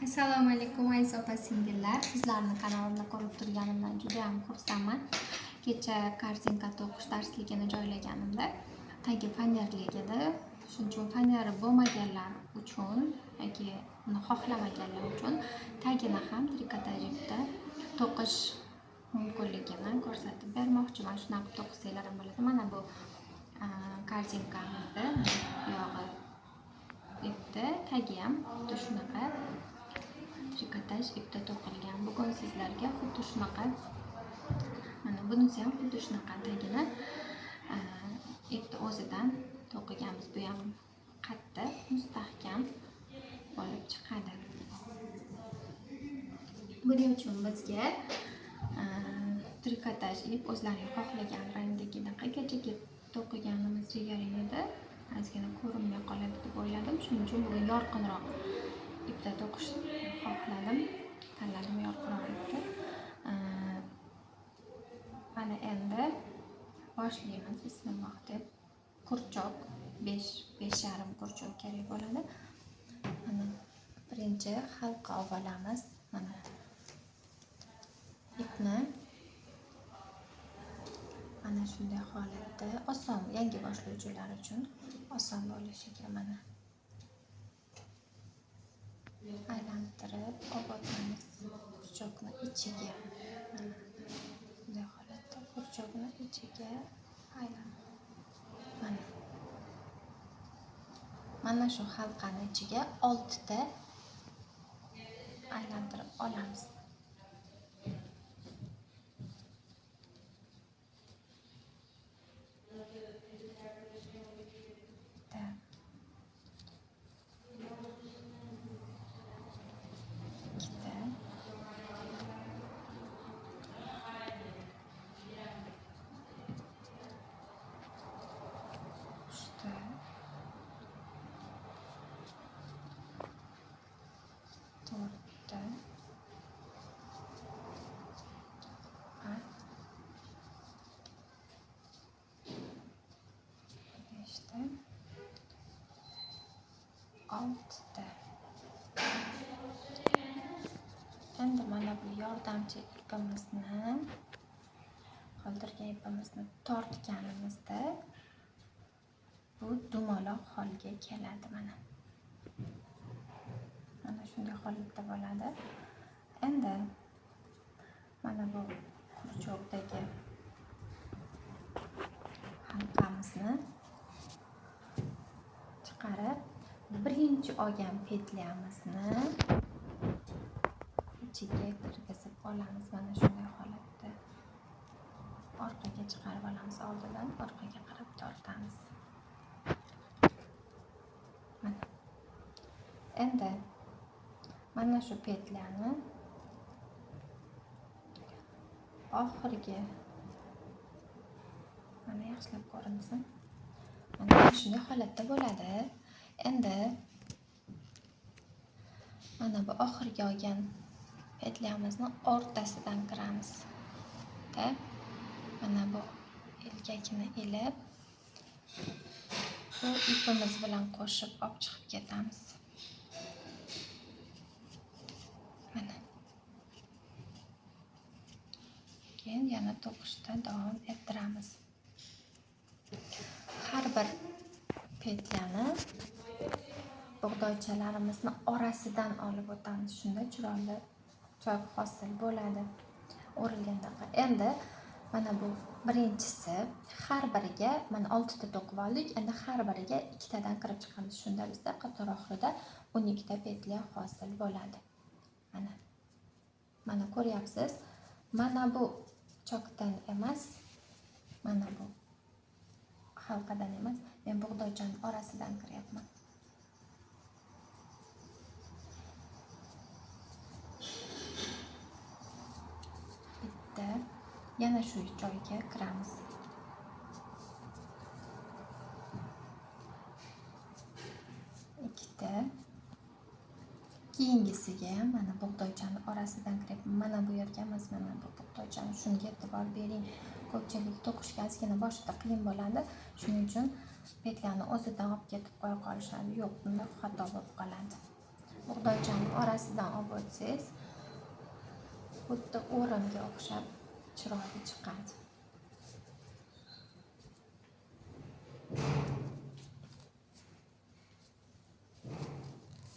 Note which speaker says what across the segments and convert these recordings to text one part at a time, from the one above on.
Speaker 1: Assalomu alaykum aziz opa-singillar. Sizlarni kanalimda ko'rib turganimdan juda ham xursandman. Kecha korzinka to'qish darsligini joylaganimda tagi fanerlik edi. Shuning uchun faneri bo'lmaganlar uchun yoki uni xohlamaganlar uchun tagini ham trikotajikda to'qish mumkinligini ko'rsatib bermoqchiman. Shunaqa to'qisanglar ham bo'ladi. Mana bu korzinkamizni buyog'i ipda tagi ham xuddi shunaqa trikotaj ipda to'qilgan. Bugun sizlarga xuddi shunaqa mana bunisi ham xuddi shunaqa tagini ipni o'zidan to'qiganmiz. Bu ham qattiq, mustahkam bo'lib chiqadi. Buning uchun bizga trikotaj ip o'zlaring xohlagan rangdaginaqa kecha to'qiganimiz jigaring edi. Ozgina ko'rinmay qoladi deb o'yladim. Shuning uchun bugun yorqinroq ipda to'qishni xohladim. Tanladim yorqinroq ipni. Mana endi boshlaymiz. Bismillah deb kurchok 5,5 kurchok kerak bo'ladi. Mana birinchi halqa olamiz. Mana ipni mana shunday holatda oson, yangi boshlovchilar uchun oson bo'lishiga mana aylantirib olamiz kurchokni ichiga. Bunday holatda kurchokni ichiga aylantirib mana shu halqani ichiga 6 ta aylantirib olamiz. Endi mana bu yordamchi ipimizni qoldirgan ipimizni tortganimizda bu dumaloq holga keladi. Mana shunday holatda bo'ladi. Endi mana bu kurchokdagi halqamizni chiqarib birinchi olgan petlyamizni ichiga kirgizib olamiz. Mana shunday holatda orqaga chiqarib olamiz. Oldidan orqaga qarab tortamiz. Mana endi mana shu petlyani oxirgi mana yaxshilab ko'rinsin. Mana shunday holatda bo'ladi. Endi mana bu oxirgi olgan petlyamizni o'rtasidan kiramiz. Mana bu ilgakni ilib bu ipimiz bilan qo'shib olib chiqib ketamiz. Mana. Keyin yana to'qishda davom ettiramiz. Har bir petlyani bug'doychalarimizni orasidan olib o'tamiz. Shunda chiroyli choy hosil bo'ladi. O'rilgandaqa. Endi mana bu birinchisi har biriga mana 6 ta to'qib oldik. Endi har biriga 2 tadan kirib chiqamiz. Shunda bizda qator oxirida 12 ta petля hosil bo'ladi. Mana ko'ryapsiz. Mana bu chokdan emas, mana bu halqadan emas. Men bug'doychaning orasidan kiryapman. Bitta yana shu joyga kiramiz. Ikkita. Keyingisiga mana bug'doychaning orasidan kiryapman. Mana bu yerga emas, mana bu bug'doychani shunga e'tibor bering. Ko'pchilik to'qishga ozgina boshida qiyin bo'ladi. Shuning uchun petlyani o'zidan olib ketib qo'ya qolishadi. Yo'q, bunda xato bo'lib qoladi. bug'doychani orasidan olib o'tsangiz, xuddi o'rimga o'xshab chiroyli chiqadi.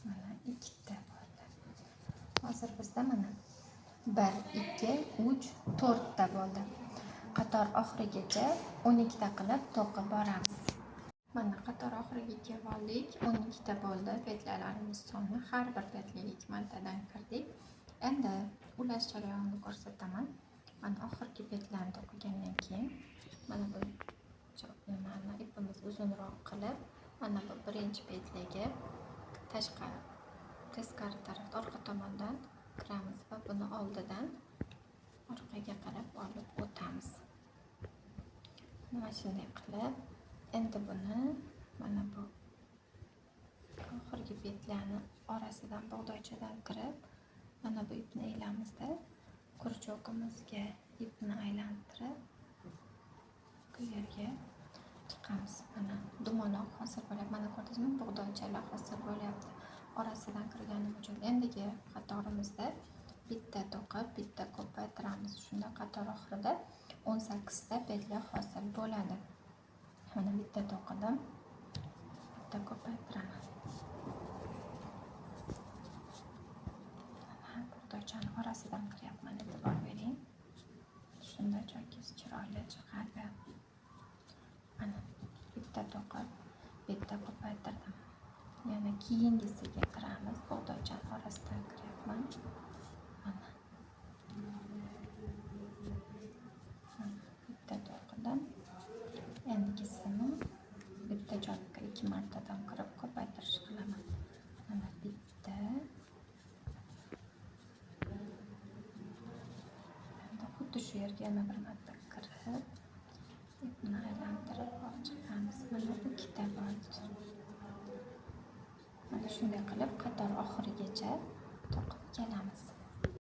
Speaker 1: Mana ikkita bo'ldi. Hozir bizda mana 1, 2, 3, 4 ta bo'ldi. Qator oxirigacha 12 ta qilib to'qib boramiz. Mana qator oxiriga kelib oldik. 12 ta bo'ldi petlalarimiz soni. Har bir petliga 2 martadan kirdik. Endi ulash jarayonini ko'rsataman. Mana oxirgi petlarni to'qigandan keyin mana bu nimani ipimiz uzunroq qilib, mana bu birinchi petlaga teskari tarafdan orqa tomondan kiramiz va buni oldidan orqaga qarab olib o'tamiz. Mana shunday qilib, endi buni mana bu oxirgi petlarni orasidan bug'doychadan kirib, mana bu ipni aylamizda kurchogimizga ipni aylantirib bu yerga chiqamiz. Mana dumaloq hosil bo'lyapti. Mana ko'rdingizmi? Bug'doychalar hosil bo'lyapti. Orasidan kirganim uchun endigi qatorimizda bitta to'qib, bitta ko'paytiramiz. Shunda qator oxirida 18 ta petla hosil bo'ladi. Mana bitta to'qidim, bitta ko'paytiraman. Mana bug'doychani orasidan kiryapman, e'tibor bering. Shunda joyingiz chiroyli chiqadi. Mana bitta to'qib, bitta ko'paytirdim. Yana keyingisiga kiramiz. Bug'doychani orasidan kiryapman. Mana bitta to'qidim. Endigisini bitta joyga 2 martadan kirib ko'paytirish qilaman. Mana bitta. Endi xuddi shu yerga yana bir marta kirib, ipni aylantirib olib chiqamiz. Mana 2 ta bo'ldi. Mana shunday qilib qator oxirigacha to'qib kelamiz.